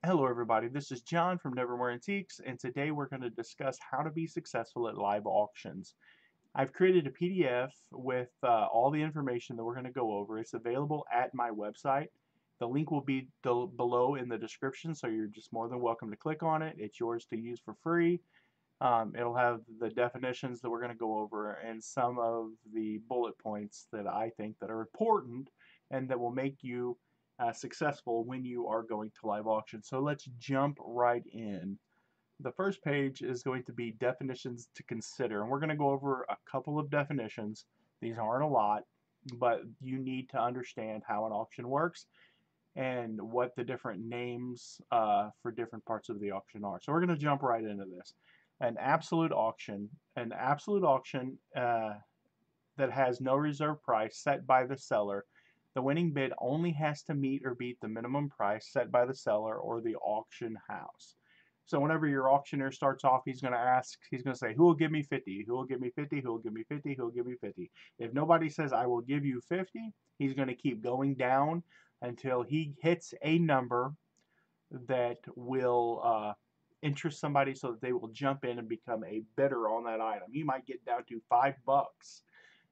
Hello everybody, this is John from Nevermore Antiques, and today we're going to discuss how to be successful at live auctions. I've created a PDF with all the information that we're going to go over. It's available at my website. The link will be below in the description, so you're just more than welcome to click on it. It's yours to use for free. It'll have the definitions that we're going to go over and some of the bullet points that I think that are important and that will make you successful when you are going to live auction. So let's jump right in. The first page is going to be definitions to consider, and we're going to go over a couple of definitions. These aren't a lot, but you need to understand how an auction works and what the different names for different parts of the auction are. So we're going to jump right into this. An absolute auction that has no reserve price set by the seller. The winning bid only has to meet or beat the minimum price set by the seller or the auction house. So whenever your auctioneer starts off, he's going to say, who will give me 50? Who will give me 50? Who will give me 50? Who will give me 50? If nobody says, I will give you 50, he's going to keep going down until he hits a number that will interest somebody so that they will jump in and become a bidder on that item. You might get down to $5.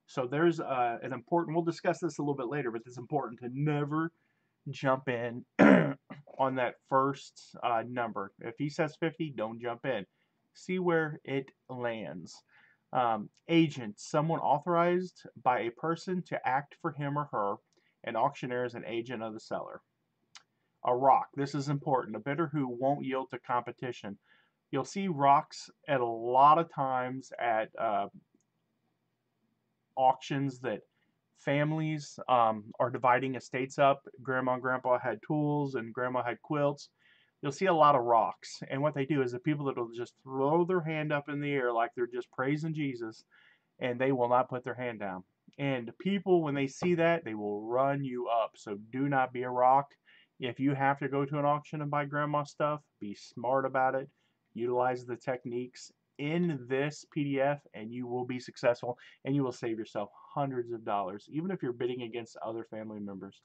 So there's an important, we'll discuss this a little bit later, but it's important to never jump in on that first number. If he says 50, don't jump in. See where it lands. Agent, someone authorized by a person to act for him or her. An auctioneer is an agent of the seller. A rock, this is important. A bidder who won't yield to competition. You'll see rocks at a lot of times at auctions that families are dividing estates up. Grandma and grandpa had tools and grandma had quilts. You'll see a lot of rocks. And what they do is the people that will just throw their hand up in the air like they're just praising Jesus, and they will not put their hand down. And people, when they see that, they will run you up. So do not be a rock. If you have to go to an auction and buy grandma stuff, be smart about it. Utilize the techniques in this PDF and you will be successful and you will save yourself hundreds of dollars, even if you're bidding against other family members.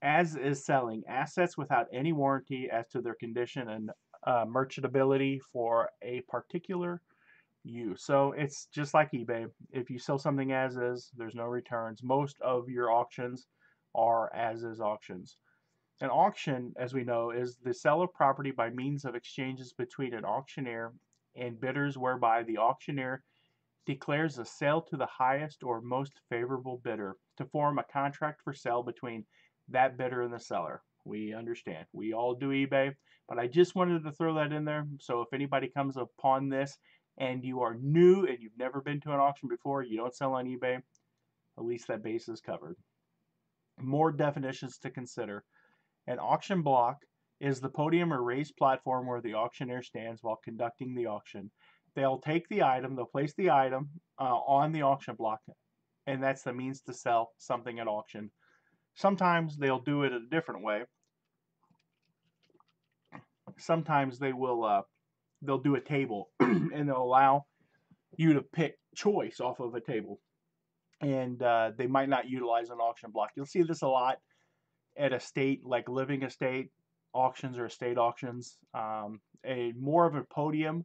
As is selling assets without any warranty as to their condition and merchantability for a particular use. So it's just like eBay. If you sell something as is, there's no returns. Most of your auctions are as is auctions. An auction, as we know, is the sale of property by means of exchanges between an auctioneer and bidders whereby the auctioneer declares a sale to the highest or most favorable bidder to form a contract for sale between that bidder and the seller. We understand. We all do eBay, but I just wanted to throw that in there. So if anybody comes upon this and you are new and you've never been to an auction before, you don't sell on eBay, at least that base is covered. More definitions to consider. An auction block is the podium or raised platform where the auctioneer stands while conducting the auction. They'll take the item, they'll place the item on the auction block, and that's the means to sell something at auction. Sometimes they'll do it a different way. Sometimes they'll do a table and they'll allow you to pick choice off of a table, and they might not utilize an auction block. You'll see this a lot at estate, like living estate auctions or estate auctions. A more of a podium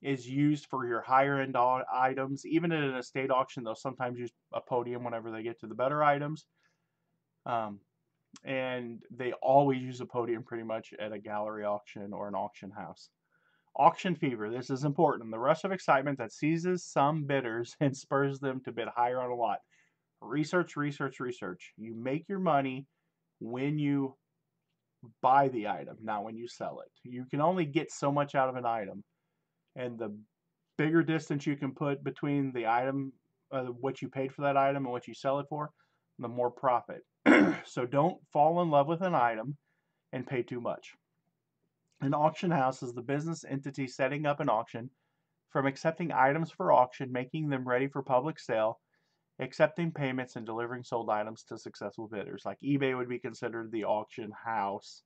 is used for your higher end items. Even at an estate auction, they'll sometimes use a podium whenever they get to the better items. And they always use a podium pretty much at a gallery auction or an auction house. Auction fever, this is important. The rush of excitement that seizes some bidders and spurs them to bid higher on a lot. Research, research, research. You make your money when you buy the item, not when you sell it. You can only get so much out of an item, and the bigger distance you can put between the item, what you paid for that item and what you sell it for, the more profit. So don't fall in love with an item and pay too much. An auction house is the business entity setting up an auction, from accepting items for auction, making them ready for public sale, accepting payments, and delivering sold items to successful bidders. Like eBay would be considered the auction house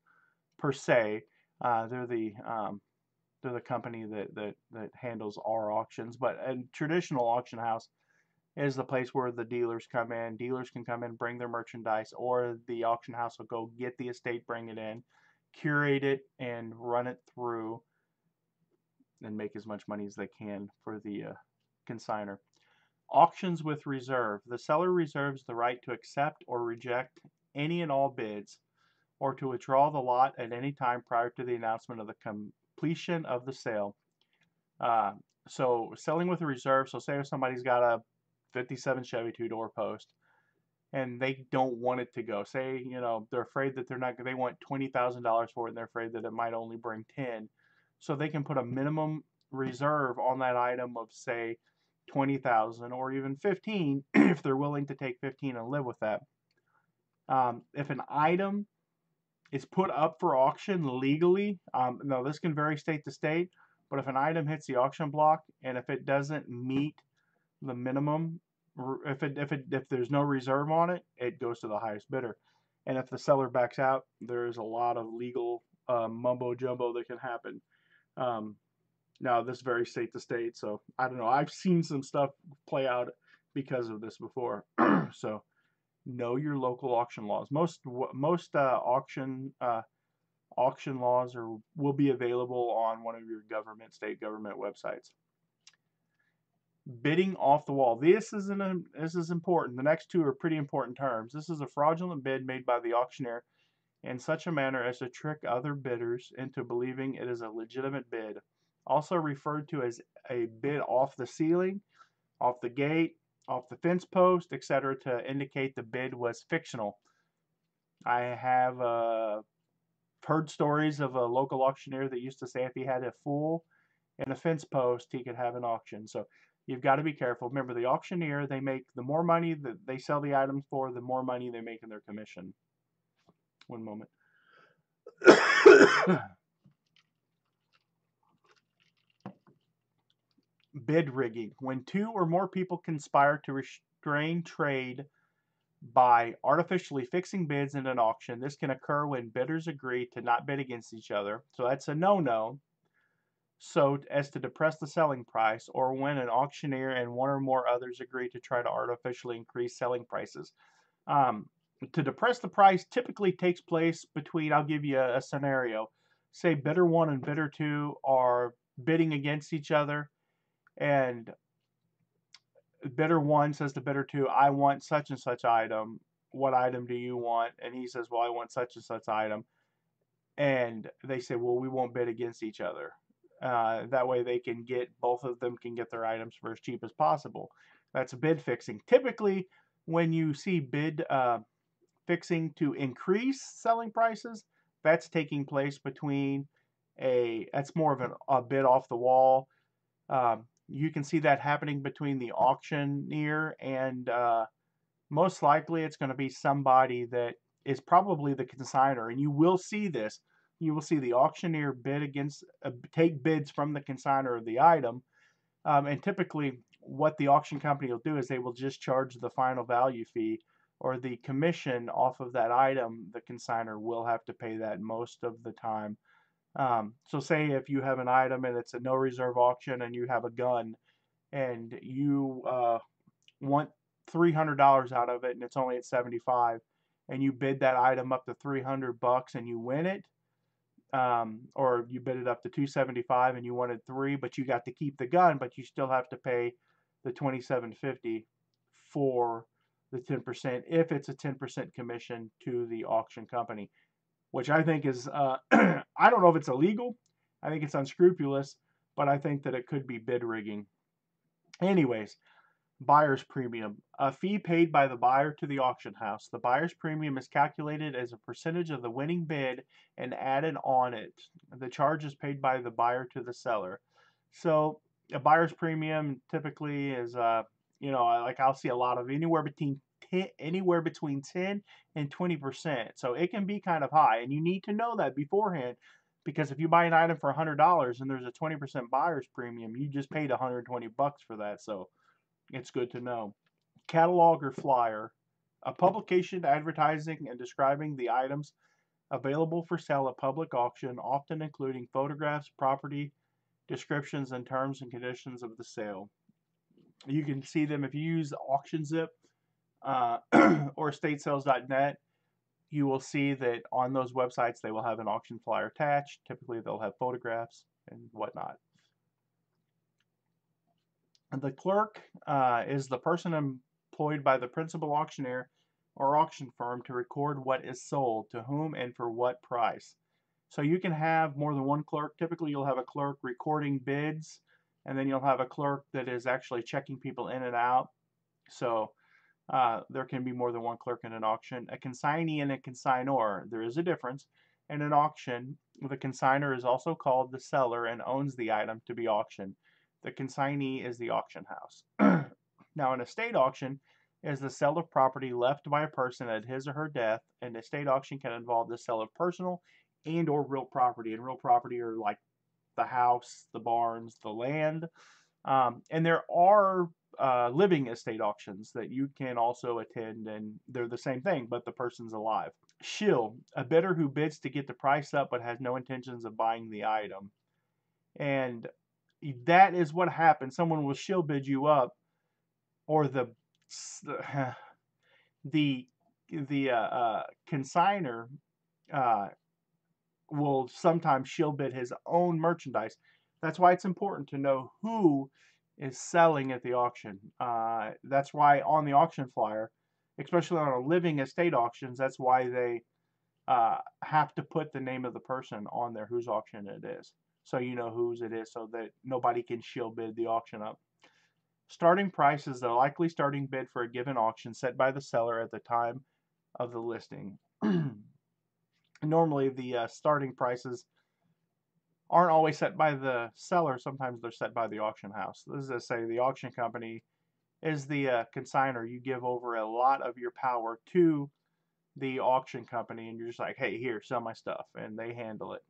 per se. They're the company that handles our auctions. But a traditional auction house is the place where the dealers come in. Dealers can come in, bring their merchandise, or the auction house will go get the estate, bring it in, curate it and run it through and make as much money as they can for the consigner. Auctions with reserve. The seller reserves the right to accept or reject any and all bids or to withdraw the lot at any time prior to the announcement of the completion of the sale. Uh, so selling with a reserve. So say if somebody's got a 57 Chevy two-door post and they don't want it to go. Say, they're afraid that they want $20,000 for it and they're afraid that it might only bring 10. So they can put a minimum reserve on that item of say 20,000 or even 15 if they're willing to take 15 and live with that. If an item is put up for auction legally, now this can vary state to state, but if an item hits the auction block and if it doesn't meet the minimum, if there's no reserve on it, it goes to the highest bidder. And if the seller backs out, there's a lot of legal mumbo jumbo that can happen. Now this varies state to state, so I don't know. I've seen some stuff play out because of this before. So know your local auction laws. Most auction laws will be available on one of your state government websites. Bidding off the wall. This is important. The next two are pretty important terms. This is a fraudulent bid made by the auctioneer in such a manner as to trick other bidders into believing it is a legitimate bid. Also referred to as a bid off the ceiling, off the gate, off the fence post, etc., to indicate the bid was fictional. I have heard stories of a local auctioneer that used to say if he had a fool and a fence post, he could have an auction. So you've got to be careful. Remember, the auctioneer, they make the more money that they sell the items for, the more money they make in their commission. One moment. Bid rigging. When two or more people conspire to restrain trade by artificially fixing bids in an auction, this can occur when bidders agree to not bid against each other. So that's a no-no. So as to depress the selling price, or when an auctioneer and one or more others agree to try to artificially increase selling prices. To depress the price typically takes place between, I'll give you a scenario. Say bidder one and bidder two are bidding against each other, and bidder one says to bidder two, I want such and such item. What item do you want? And he says, well, I want such and such item. And they say, well, we won't bid against each other. That way both of them can get their items for as cheap as possible. That's bid fixing. Typically, when you see bid fixing to increase selling prices, that's taking place between that's more of a bid off the wall. You can see that happening between the auctioneer and most likely it's going to be somebody that is probably the consignor. And you will see this. You will see the auctioneer take bids from the consignor of the item. And typically what the auction company will do is they will just charge the final value fee or the commission off of that item. The consignor will have to pay that most of the time. So say if you have an item and it's a no reserve auction and you have a gun and you want $300 out of it and it's only at 75 and you bid that item up to $300 and you win it, or you bid it up to $275 and you wanted $3, but you got to keep the gun, but you still have to pay the $27.50 for the 10% if it's a 10% commission to the auction company, which I think is I don't know if it's illegal. I think it's unscrupulous, but I think that it could be bid rigging. Anyways, buyer's premium, a fee paid by the buyer to the auction house. The buyer's premium is calculated as a percentage of the winning bid and added on it. The charge is paid by the buyer to the seller. So a buyer's premium typically is, like I'll see a lot of anywhere between 10 and 20%. So it can be kind of high, and you need to know that beforehand, because if you buy an item for $100 and there's a 20% buyer's premium, you just paid $120 for that. So it's good to know. Catalog or flyer, a publication advertising and describing the items available for sale at public auction, often including photographs, property descriptions, and terms and conditions of the sale. You can see them if you use AuctionZip or statesales.net. you will see that on those websites they will have an auction flyer attached. Typically they'll have photographs and whatnot. The clerk is the person employed by the principal auctioneer or auction firm to record what is sold, to whom, and for what price. So you can have more than one clerk. Typically you'll have a clerk recording bids, and then you'll have a clerk that is actually checking people in and out. So there can be more than one clerk in an auction. A consignee and a consignor, there is a difference. In an auction, the consignor is also called the seller and owns the item to be auctioned. The consignee is the auction house. Now, an estate auction is the sale of property left by a person at his or her death. An estate auction can involve the sale of personal and or real property. And real property are like the house, the barns, the land. And there are living estate auctions that you can also attend, and they're the same thing, but the person's alive. Shill, a bidder who bids to get the price up but has no intentions of buying the item. And that is what happens. Someone will shill bid you up, or the consigner will sometimes shill bid his own merchandise. That's why it's important to know who is selling at the auction. That's why on the auction flyer, especially on a living estate auctions, that's why they have to put the name of the person on there, whose auction it is, so you know whose it is, so that nobody can shill bid the auction up. Starting price is the likely starting bid for a given auction set by the seller at the time of the listing. Normally, the starting prices aren't always set by the seller. Sometimes they're set by the auction house. This is to say the auction company is the consignor. You give over a lot of your power to the auction company, and you're just like, hey, here, sell my stuff, and they handle it.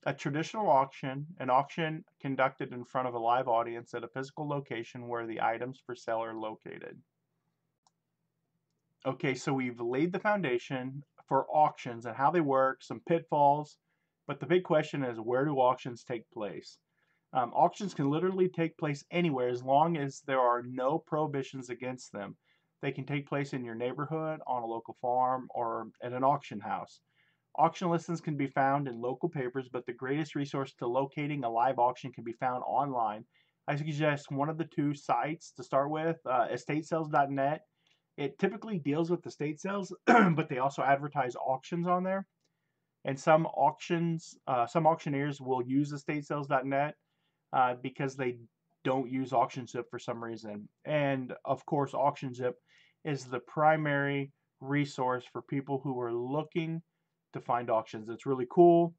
A traditional auction, an auction conducted in front of a live audience at a physical location where the items for sale are located. Okay, so we've laid the foundation for auctions and how they work, some pitfalls, but the big question is, where do auctions take place? Auctions can literally take place anywhere as long as there are no prohibitions against them. They can take place in your neighborhood, on a local farm, or at an auction house. Auction listings can be found in local papers, but the greatest resource to locating a live auction can be found online. I suggest one of the two sites to start with, estatesales.net. It typically deals with estate sales, but they also advertise auctions on there. And some auctioneers will use estatesales.net because they don't use AuctionZip for some reason. And of course, AuctionZip is the primary resource for people who are looking to find auctions. It's really cool.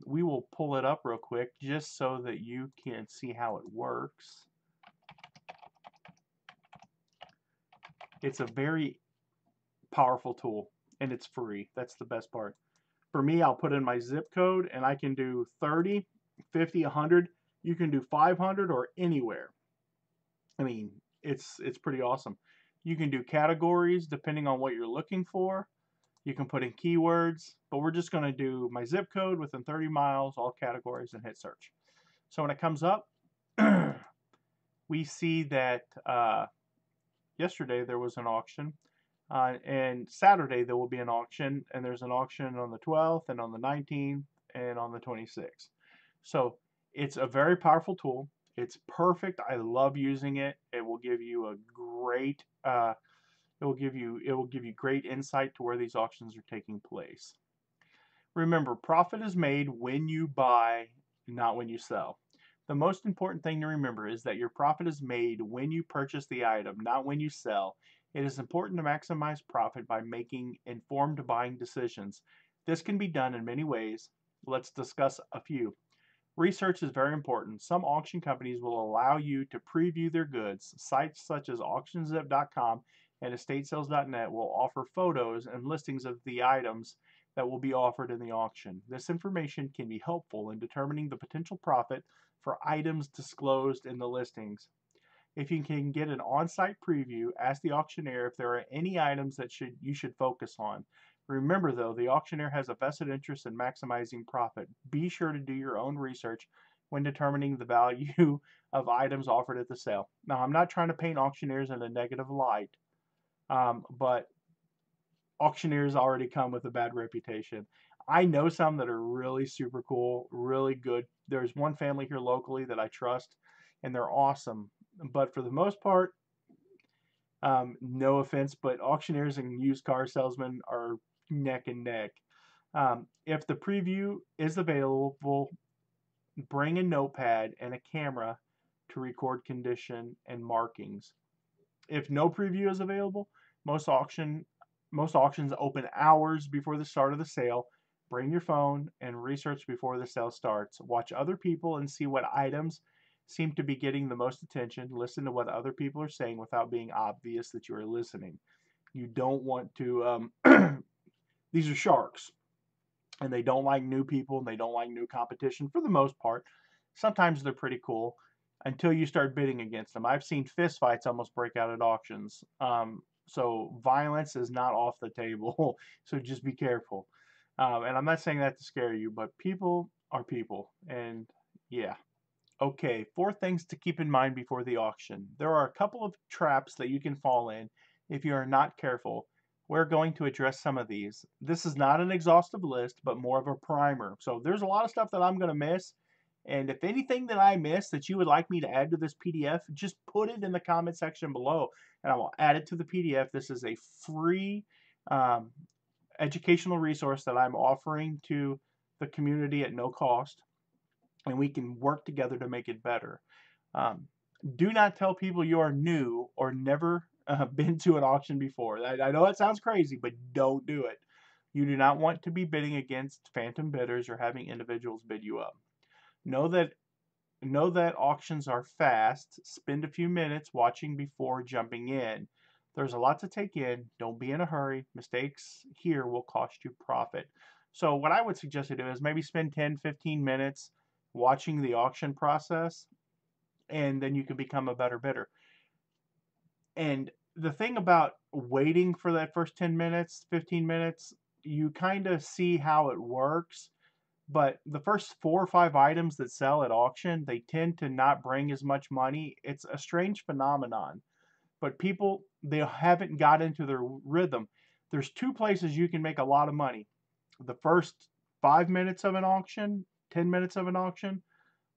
We will pull it up real quick just so that you can see how it works. It's a very powerful tool, and it's free. That's the best part. For me, I'll put in my zip code, and I can do 30, 50, 100. You can do 500 or anywhere. I mean, it's pretty awesome. You can do categories depending on what you're looking for. You can put in keywords, but we're just going to do my zip code within 30 miles, all categories, and hit search. So when it comes up, we see that yesterday there was an auction, and Saturday there will be an auction, and there's an auction on the 12th and on the 19th and on the 26th. So it's a very powerful tool. It's perfect. I love using it. It will give you a great it will give you great insight to where these auctions are taking place. Remember, profit is made when you buy, not when you sell. The most important thing to remember is that your profit is made when you purchase the item, not when you sell. It is important to maximize profit by making informed buying decisions. This can be done in many ways. Let's discuss a few. Research is very important. Some auction companies will allow you to preview their goods. Sites such as auctionzip.com and estatesales.net will offer photos and listings of the items that will be offered in the auction. This information can be helpful in determining the potential profit for items disclosed in the listings. If you can get an on-site preview, ask the auctioneer if there are any items that you should focus on. Remember though, the auctioneer has a vested interest in maximizing profit. Be sure to do your own research when determining the value of items offered at the sale. Now, I'm not trying to paint auctioneers in a negative light, but auctioneers already come with a bad reputation. I know some that are really super cool, really good. There's one family here locally that I trust, and they're awesome. But for the most part, no offense, but auctioneers and used car salesmen are neck and neck. If the preview is available, bring a notepad and a camera to record condition and markings. If no preview is available, most auction most auctions open hours before the start of the sale. Bring your phone and research before the sale starts. Watch other people and see what items seem to be getting the most attention. Listen to what other people are saying without being obvious that you are listening. You don't want to, these are sharks, and they don't like new people and they don't like new competition for the most part. Sometimes they're pretty cool until you start bidding against them. I've seen fist fights almost break out at auctions. So violence is not off the table. So just be careful. And I'm not saying that to scare you, but people are people. And yeah. Okay, 4 things to keep in mind before the auction. There are a couple of traps that you can fall in if you are not careful. We're going to address some of these. This is not an exhaustive list, but more of a primer. So there's a lot of stuff that I'm going to miss. And if anything that I miss that you would like me to add to this PDF, just put it in the comment section below and I will add it to the PDF. This is a free educational resource that I'm offering to the community at no cost, and we can work together to make it better. Um, do not tell people you are new or never been to an auction before. I know that sounds crazy, but don't do it. You do not want to be bidding against phantom bidders or having individuals bid you up. Know that auctions are fast. Spend a few minutes watching before jumping in. There's a lot to take in. Don't be in a hurry. Mistakes here will cost you profit. So what I would suggest you do is maybe spend 10, 15 minutes watching the auction process, and then you can become a better bidder. And the thing about waiting for that first 10 minutes, 15 minutes, you kind of see how it works. But the first 4 or 5 items that sell at auction, they tend to not bring as much money. It's a strange phenomenon. But people, they haven't got into their rhythm. There's 2 places you can make a lot of money. The first 5 minutes of an auction, 10 minutes of an auction,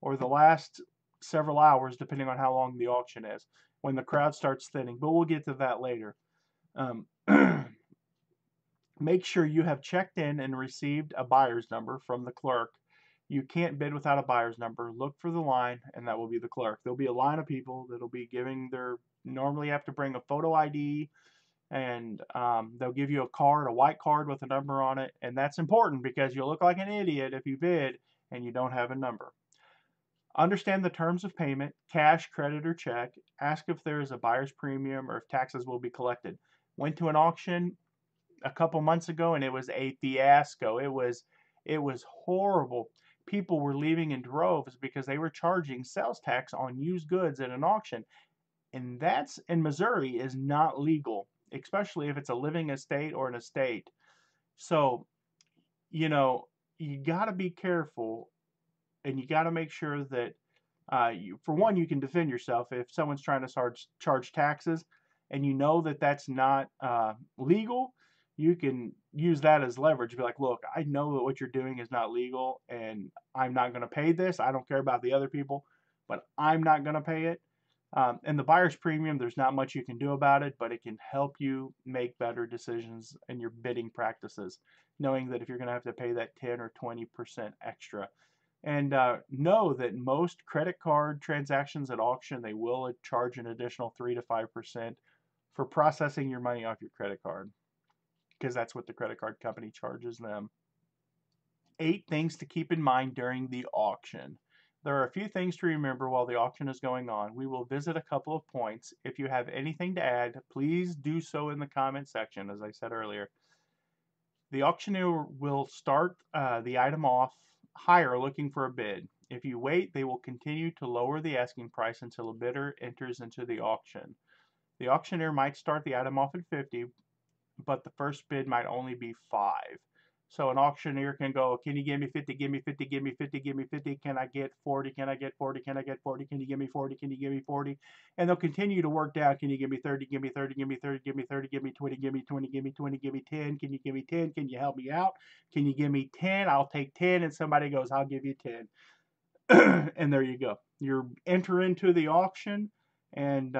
or the last several hours, depending on how long the auction is, when the crowd starts thinning. But we'll get to that later. Um, Make sure you have checked in and received a buyer's number from the clerk. You can't bid without a buyer's number. Look for the line, and that will be the clerk. There'll be a line of people that'll be giving their, normally have to bring a photo ID, and they'll give you a card, a white card with a number on it. And that's important because you'll look like an idiot if you bid and you don't have a number. Understand the terms of payment, cash, credit, or check. Ask if there is a buyer's premium or if taxes will be collected. Went to an auction a couple months ago and it was a fiasco. It was horrible. People were leaving in droves because they were charging sales tax on used goods at an auction. And that's, in Missouri, is not legal, especially if it's a living estate or an estate. So, you know, you got to be careful, and you got to make sure that for one, you can defend yourself if someone's trying to charge taxes, and you know that that's not legal. You can use that as leverage. Be like, look, I know that what you're doing is not legal, and I'm not going to pay this. I don't care about the other people, but I'm not going to pay it. And the buyer's premium, there's not much you can do about it, but it can help you make better decisions in your bidding practices, knowing that if you're going to have to pay that 10 or 20% extra. And know that most credit card transactions at auction, they will charge an additional 3 to 5% for processing your money off your credit card, because that's what the credit card company charges them. 8 things to keep in mind during the auction. There are a few things to remember while the auction is going on. We will visit a couple of points. If you have anything to add, please do so in the comment section, as I said earlier. The auctioneer will start the item off higher looking for a bid. If you wait, they will continue to lower the asking price until a bidder enters into the auction. The auctioneer might start the item off at 50, but the first bid might only be 5. So an auctioneer can go, can you give me 50, give me 50, give me 50, give me 50, can I get 40, can I get 40, can I get 40, can you give me 40, can you give me 40? And they'll continue to work down, can you give me 30, give me 30, give me 30, give me 30, give me 20, give me 20, give me 20, give me 10, can you give me 10, can you help me out? Can you give me 10? I'll take 10, and somebody goes, I'll give you 10. And there you go. You enter into the auction, and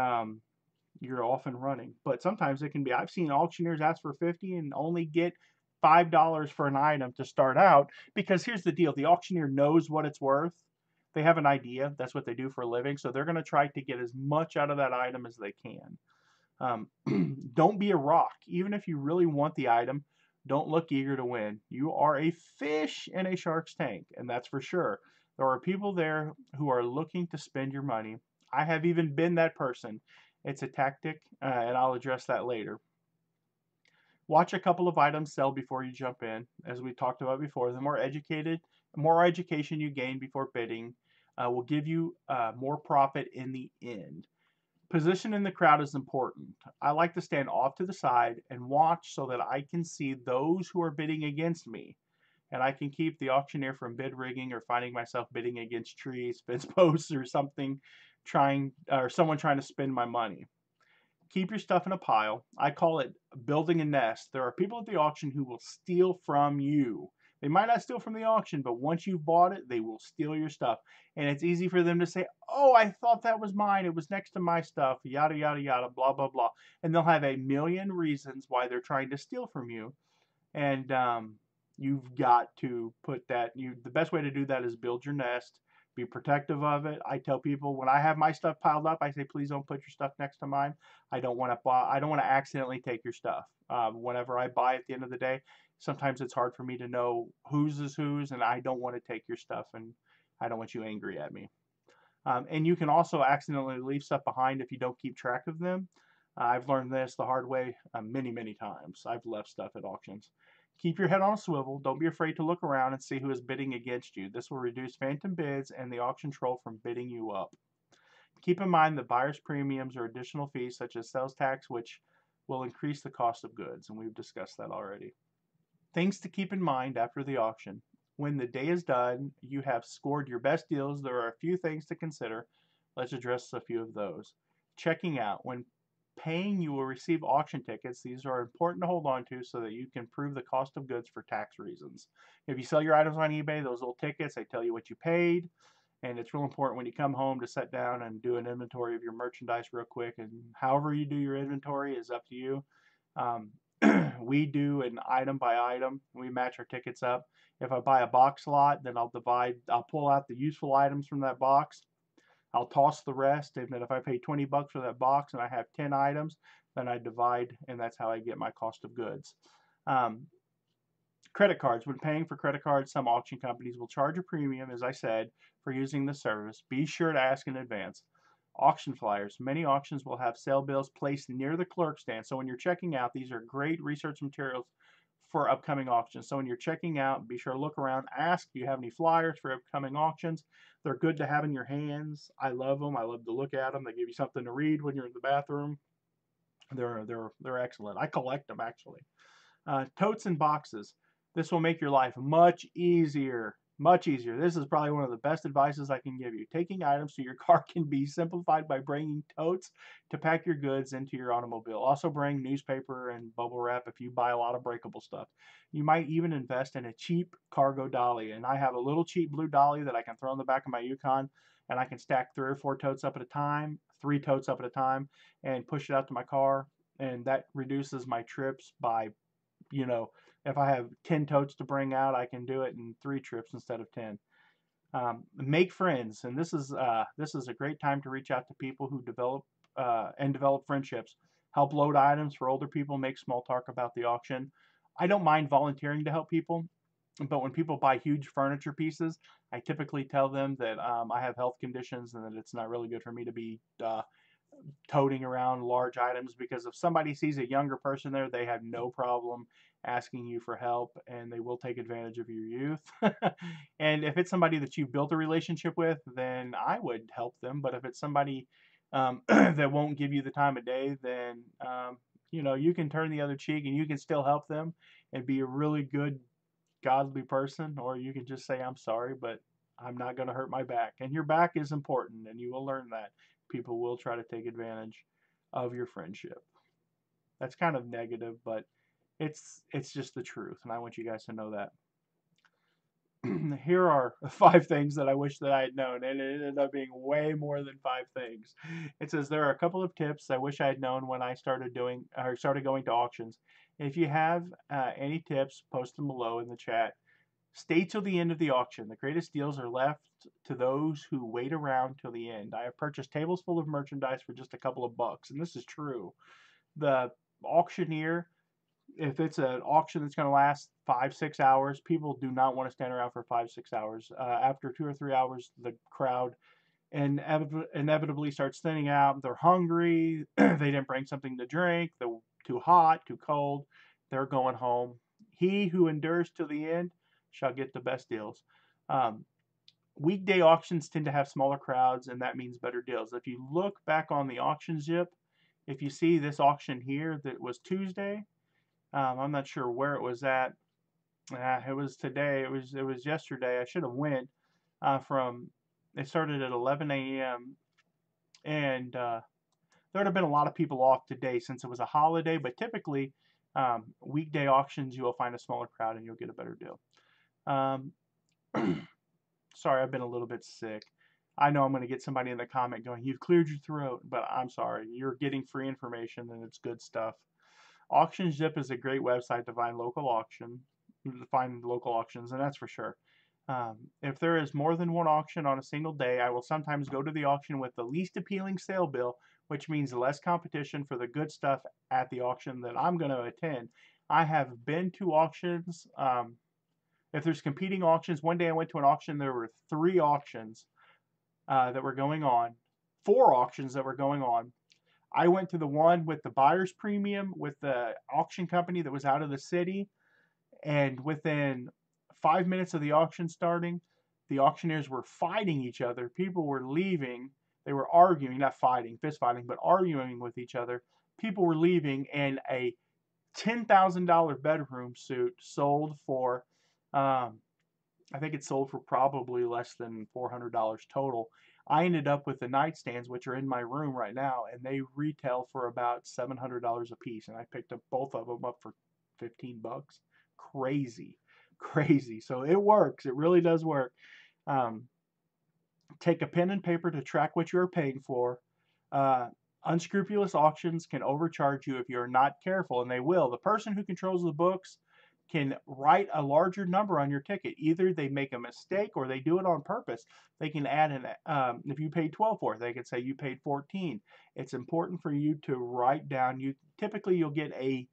you're off and running. But sometimes it can be, I've seen auctioneers ask for 50 and only get $5 for an item to start out, because here's the deal, the auctioneer knows what it's worth. They have an idea. That's what they do for a living. So they're going to try to get as much out of that item as they can. Don't be a rock. Even if you really want the item, don't look eager to win. You are a fish in a shark's tank, and that's for sure. There are people there who are looking to spend your money. I have even been that person. It's a tactic, and I'll address that later. Watch a couple of items sell before you jump in. As we talked about before, the more education you gain before bidding will give you more profit in the end. Position in the crowd is important. I like to stand off to the side and watch so that I can see those who are bidding against me. And I can keep the auctioneer from bid rigging or finding myself bidding against trees, fence posts, or something someone trying to spend my money. Keep your stuff in a pile. I call it building a nest. There are people at the auction who will steal from you. They might not steal from the auction, but once you've bought it, they will steal your stuff. And it's easy for them to say, oh, I thought that was mine. It was next to my stuff, yada, yada, yada, blah, blah, blah. And they'll have a million reasons why they're trying to steal from you. And you've got to put the best way to do that is build your nest. Be protective of it. I tell people when I have my stuff piled up, I say, please don't put your stuff next to mine. I don't want to accidentally take your stuff. Whenever I buy at the end of the day, sometimes it's hard for me to know whose is whose, and I don't want to take your stuff, and I don't want you angry at me. And you can also accidentally leave stuff behind if you don't keep track of them. I've learned this the hard way many, many times. I've left stuff at auctions. Keep your head on a swivel. Don't be afraid to look around and see who is bidding against you. This will reduce phantom bids and the auction troll from bidding you up. Keep in mind that buyer's premiums or additional fees such as sales tax, which will increase the cost of goods, and we've discussed that already. Things to keep in mind after the auction. When the day is done, you have scored your best deals. There are a few things to consider. Let's address a few of those. Checking out. When paying, you will receive auction tickets. These are important to hold on to so that you can prove the cost of goods for tax reasons. If you sell your items on eBay, those little tickets, they tell you what you paid. And it's real important when you come home to sit down and do an inventory of your merchandise real quick. And however you do your inventory is up to you. We do an item by item. We match our tickets up. If I buy a box lot, then I'll pull out the useful items from that box. I'll toss the rest, and then if I pay $20 for that box and I have 10 items, then I divide, and that's how I get my cost of goods. Credit cards. When paying for credit cards, some auction companies will charge a premium, as I said, for using the service. Be sure to ask in advance. Auction flyers. Many auctions will have sale bills placed near the clerk stand. So when you're checking out, these are great research materials for upcoming auctions. So when you're checking out, be sure to look around, ask, do you have any flyers for upcoming auctions? They're good to have in your hands. I love them. I love to look at them. They give you something to read when you're in the bathroom. They're excellent. I collect them, actually. Totes and boxes. This will make your life much easier. Much easier. This is probably one of the best advices I can give you. Taking items to your car can be simplified by bringing totes to pack your goods into your automobile. Also bring newspaper and bubble wrap if you buy a lot of breakable stuff. You might even invest in a cheap cargo dolly. And I have a little cheap blue dolly that I can throw in the back of my Yukon, and I can stack 3 or 4 totes up at a time, 3 totes up at a time, and push it out to my car. And that reduces my trips by, if I have 10 totes to bring out, I can do it in 3 trips instead of 10. Make friends, and this is a great time to reach out to people who develop friendships. Help load items for older people. Make small talk about the auction. I don't mind volunteering to help people, but when people buy huge furniture pieces, I typically tell them that I have health conditions and that it's not really good for me to be toting around large items, because if somebody sees a younger person there, they have no problem asking you for help, and they will take advantage of your youth. And if it's somebody that you've built a relationship with, then I would help them. But if it's somebody that won't give you the time of day, then you can turn the other cheek and you can still help them and be a really good godly person, or you can just say, I'm sorry, but I'm not going to hurt my back. And your back is important, and you will learn that. People will try to take advantage of your friendship. That's kind of negative, but it's just the truth, and I want you guys to know that. Here are 5 things that I wish that I had known, and it ended up being way more than 5 things. It says there are a couple of tips I wish I had known when I started going to auctions. If you have any tips, post them below in the chat. Stay till the end of the auction. The greatest deals are left to those who wait around till the end. I have purchased tables full of merchandise for just a couple of bucks, and this is true. The auctioneer, if it's an auction that's going to last 5-6 hours, people do not want to stand around for 5-6 hours. After 2 or 3 hours, the crowd inevitably starts thinning out. They're hungry. They didn't bring something to drink. They're too hot, too cold. They're going home. He who endures to the end shall get the best deals. Weekday auctions tend to have smaller crowds, and that means better deals. If you look back on the auction zip, if you see this auction here that was Tuesday, I'm not sure where it was at. It was today. It was yesterday. I should have went from. It started at 11 a.m. and there would have been a lot of people off today since it was a holiday. But typically, weekday auctions, you will find a smaller crowd and you'll get a better deal. Sorry, I've been a little bit sick. I know I'm going to get somebody in the comment going, "You've cleared your throat," but I'm sorry. You're getting free information and it's good stuff. Auction Zip is a great website to find local auctions, and that's for sure. If there is more than one auction on a single day, I will sometimes go to the auction with the least appealing sale bill, which means less competition for the good stuff at the auction that I'm going to attend. I have been to auctions. If there's competing auctions, one day I went to an auction, there were 3 auctions that were going on, 4 auctions that were going on. I went to the one with the buyer's premium with the auction company that was out of the city, and within 5 minutes of the auction starting, the auctioneers were fighting each other. People were leaving. They were arguing, not fighting, fist fighting, but arguing with each other. People were leaving, and a $10,000 bedroom suit sold for, I think it sold for probably less than $400 total. I ended up with the nightstands, which are in my room right now, and they retail for about $700 a piece. And I picked up both of them up for 15 bucks. Crazy, crazy. So it works. It really does work. Take a pen and paper to track what you are paying for. Unscrupulous auctions can overcharge you if you're not careful, and they will. The person who controls the books can write a larger number on your ticket. Either they make a mistake or they do it on purpose. They can add if you paid 12 for it, they can say you paid 14. It's important for you to write down. Typically you'll get a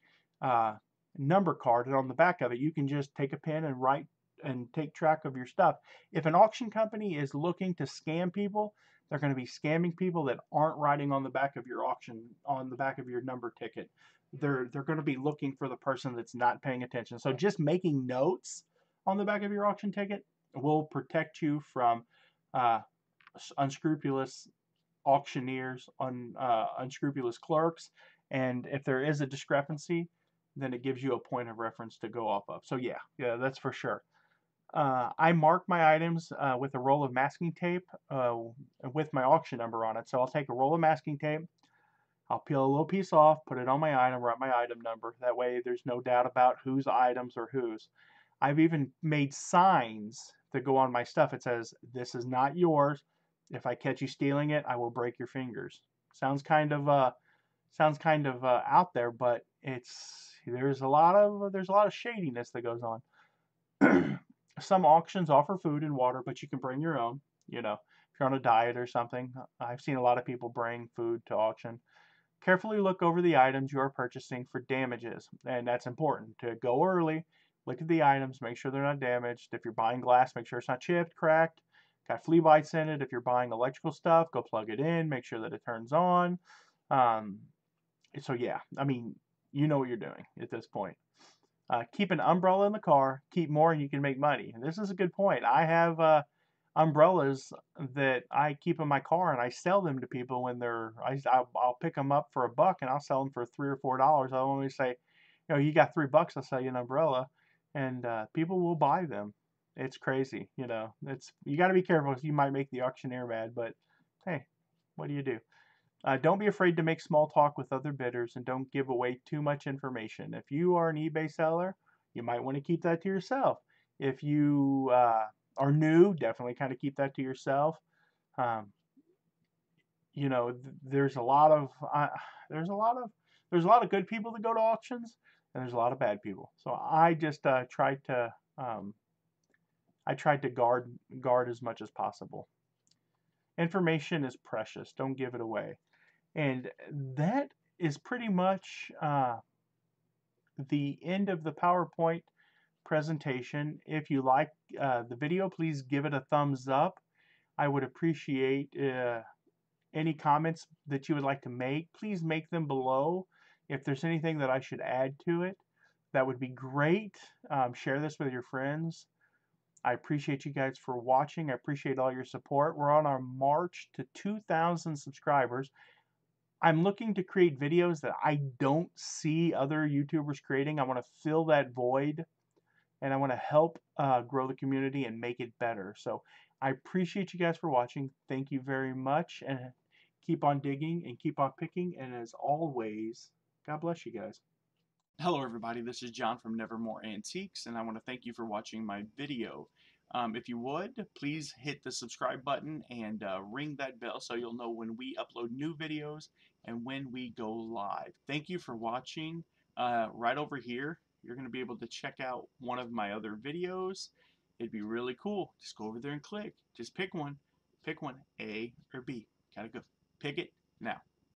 number card, and on the back of it you can just take a pen and write and take track of your stuff. If an auction company is looking to scam people, they're going to be scamming people that aren't writing on the back of your number ticket. They're going to be looking for the person that's not paying attention. So just making notes on the back of your auction ticket will protect you from unscrupulous auctioneers, unscrupulous clerks, and if there is a discrepancy, then it gives you a point of reference to go off of. So yeah, that's for sure. I mark my items with a roll of masking tape with my auction number on it. So I'll take a roll of masking tape, I'll peel a little piece off, put it on my item, write my item number. That way there's no doubt about whose items are whose. I've even made signs that go on my stuff. It says, "This is not yours. If I catch you stealing it, I will break your fingers." Sounds kind of out there, but there's a lot of shadiness that goes on. Some auctions offer food and water, but you can bring your own. If you're on a diet or something, I've seen a lot of people bring food to auction. Carefully look over the items you are purchasing for damages, and that's important. To go early, look at the items, make sure they're not damaged. If you're buying glass, make sure it's not chipped, cracked, got flea bites in it. If you're buying electrical stuff, go plug it in, make sure that it turns on. So yeah, you know what you're doing at this point. Keep an umbrella in the car, keep more and you can make money. And this is a good point. I have umbrellas that I keep in my car, and I sell them to people when I'll pick them up for $1 and I'll sell them for $3 or $4. I'll only say, you got $3, I'll sell you an umbrella. and people will buy them. It's crazy, you got to be careful. You might make the auctioneer mad, but hey, what do you do? Don't be afraid to make small talk with other bidders, and don't give away too much information. If you are an eBay seller, you might want to keep that to yourself. If you are new, definitely kind of keep that to yourself. Um, there's a lot of there's a lot of there's a lot of good people that go to auctions, and there's a lot of bad people. So I just tried to guard as much as possible. Information is precious. Don't give it away. And that is pretty much the end of the PowerPoint presentation. If you like the video, please give it a thumbs up. I would appreciate any comments that you would like to make. Please make them below. If there's anything that I should add to it, that would be great. Share this with your friends. I appreciate you guys for watching. I appreciate all your support. We're on our march to 2,000 subscribers. I'm looking to create videos that I don't see other YouTubers creating. I want to fill that void, and I want to help grow the community and make it better. So I appreciate you guys for watching. Thank you very much, and keep on digging and keep on picking. And as always, God bless you guys. Hello everybody, this is John from Nevermore Antiques, and I want to thank you for watching my video. If you would, please hit the subscribe button and ring that bell so you'll know when we upload new videos and when we go live. Thank you for watching. Right over here, you're going to be able to check out one of my other videos. It'd be really cool. Just go over there and click. Just pick one. Pick one, A or B. Gotta go. Pick it now.